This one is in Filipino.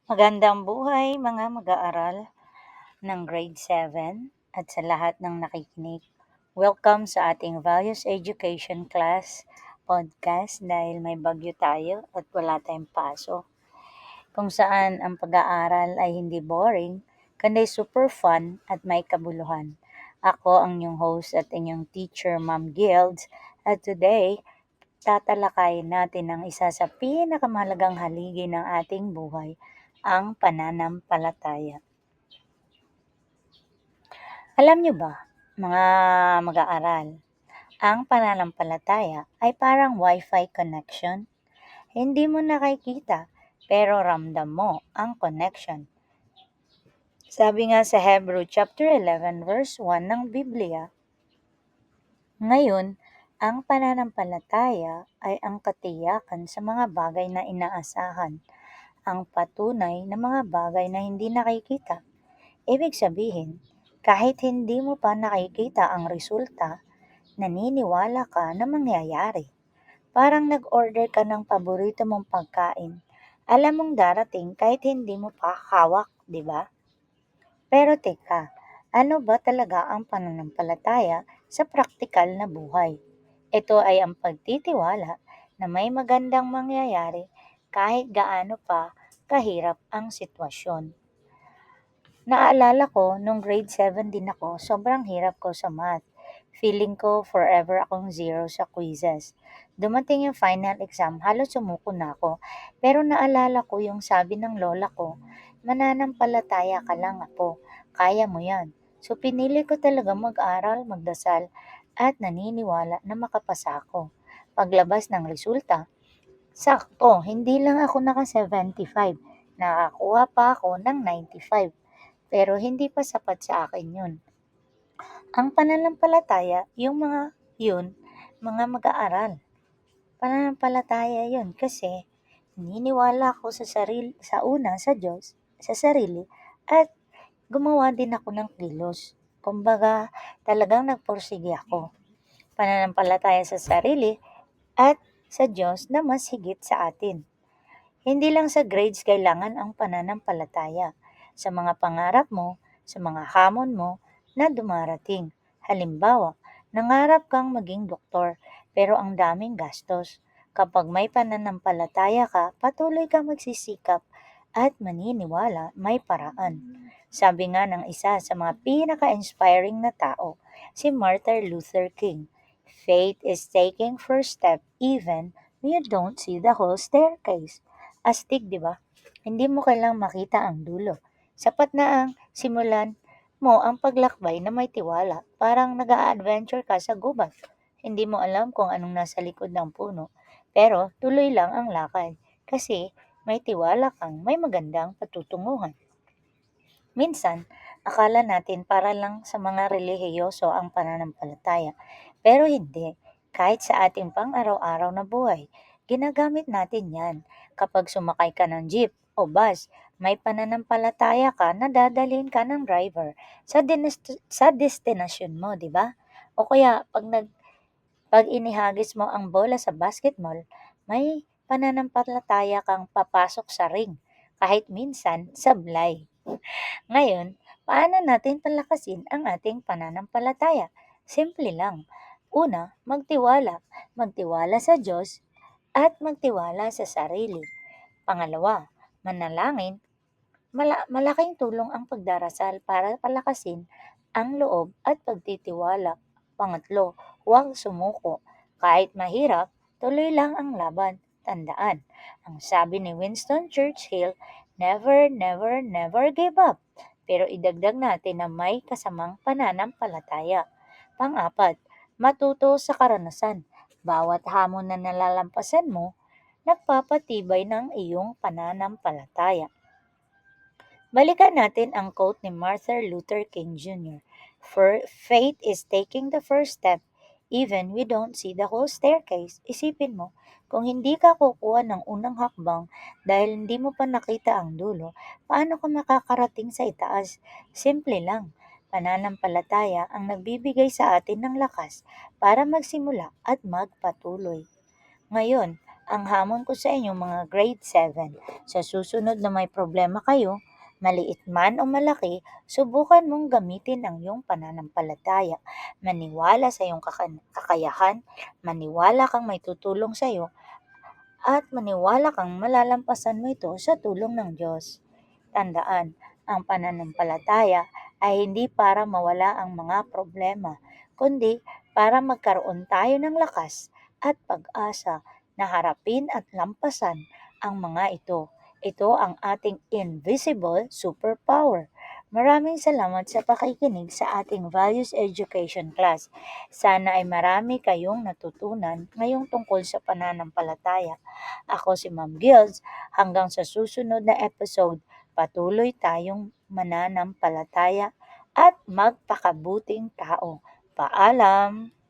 Magandang buhay mga mag-aaral ng Grade 7 at sa lahat ng nakikinig. Welcome sa ating Values Education Class podcast dahil may bagyo tayo at wala tayong pasok. Kung saan ang pag-aaral ay hindi boring, kundi super fun at may kabuluhan. Ako ang inyong host at inyong teacher, Ma'am Guilds, at today, tatalakayin natin ang isa sa pinakamahalagang haligi ng ating buhay, ang pananampalataya. Alam niyo ba, mga mag-aaral, ang pananampalataya ay parang Wi-Fi connection. Hindi mo nakikita, pero ramdam mo ang connection. Sabi nga sa Hebrew chapter 11 verse 1 ng Biblia, ngayon, ang pananampalataya ay ang katiyakan sa mga bagay na inaasahan, ang patunay na mga bagay na hindi nakikita. Ibig sabihin, kahit hindi mo pa nakikita ang resulta, naniniwala ka na mangyayari. Parang nag-order ka ng paborito mong pagkain. Alam mong darating kahit hindi mo pa hawak, di ba? Pero teka, ano ba talaga ang pananampalataya sa praktikal na buhay? Ito ay ang pagtitiwala na may magandang mangyayari kahit gaano pa kahirap ang sitwasyon. Naalala ko, nung grade 7 din ako, sobrang hirap ko sa math. Feeling ko forever akong zero sa quizzes. Dumating yung final exam, halos sumuko na ako. Pero naalala ko yung sabi ng lola ko, mananampalataya ka lang apo, kaya mo yan. So pinili ko talaga mag-aral, magdasal, at naniniwala na makapasa ako. Paglabas ng resulta, sakto, hindi lang ako naka 75, nakakuha pa ako ng 95. Pero hindi pa sapat sa akin yun. Ang pananampalataya, yun, mga mag-aaral. Pananampalataya yun kasi naniniwala ako sa una sa Diyos, sa sarili, at gumawa din ako ng kilos. Kumbaga, talagang nagpursige ako. Pananampalataya sa sarili at sa Diyos na mas higit sa atin. Hindi lang sa grades kailangan ang pananampalataya. Sa mga pangarap mo, sa mga hamon mo na dumarating. Halimbawa, nangarap kang maging doktor pero ang daming gastos. Kapag may pananampalataya ka, patuloy kang magsisikap at maniniwala may paraan. Sabi nga ng isa sa mga pinaka-inspiring na tao, si Martin Luther King, faith is taking first step even when you don't see the whole staircase. Astig, di ba? Hindi mo kailang makita ang dulo. Sapat na ang simulan mo ang paglakbay na may tiwala. Parang nag-a-adventure ka sa gubat. Hindi mo alam kung anong nasa likod ng puno. Pero tuloy lang ang lakad. Kasi may tiwala kang may magandang patutunguhan. Minsan, akala natin para lang sa mga relihiyoso ang pananampalataya. Pero hindi. Kahit sa ating pang-araw-araw na buhay, ginagamit natin yan. Kapag sumakay ka ng jeep o bus, may pananampalataya ka na dadalhin ka ng driver sa destinasyon mo, di ba? O kaya, pag inihagis mo ang bola sa basketball, may pananampalataya kang papasok sa ring, kahit minsan sablay. Ngayon, paano natin palakasin ang ating pananampalataya? Simple lang. Una, magtiwala. Magtiwala sa Diyos at magtiwala sa sarili. Pangalawa, manalangin. Malaking tulong ang pagdarasal para palakasin ang loob at pagtitiwala. Pangatlo, huwag sumuko. Kahit mahirap, tuloy lang ang laban. Tandaan, ang sabi ni Winston Churchill, never, never, never give up. Pero idagdag natin na may kasamang pananampalataya. Pang-apat, matuto sa karanasan. Bawat hamon na nalalampasan mo, nagpapatibay ng iyong pananampalataya. Balikan natin ang quote ni Martin Luther King Jr. Faith is taking the first step even we don't see the whole staircase. Isipin mo, kung hindi ka kukuha ng unang hakbang dahil hindi mo pa nakita ang dulo, paano ka makakarating sa itaas? Simple lang. Pananampalataya ang nagbibigay sa atin ng lakas para magsimula at magpatuloy. Ngayon, ang hamon ko sa inyo mga grade 7. Sa susunod na may problema kayo, maliit man o malaki, subukan mong gamitin ang iyong pananampalataya. Maniwala sa iyong kakayahan, maniwala kang may tutulong sa iyo, at maniwala kang malalampasan mo ito sa tulong ng Diyos. Tandaan, ang pananampalataya ay hindi para mawala ang mga problema, kundi para magkaroon tayo ng lakas at pag-asa na harapin at lampasan ang mga ito. Ito ang ating invisible superpower. Maraming salamat sa pakikinig sa ating Values Education class. Sana ay marami kayong natutunan ngayong tungkol sa pananampalataya. Ako si Ma'am Gills. Hanggang sa susunod na episode, patuloy tayong mananampalataya at magpakabuting tao. Paalam!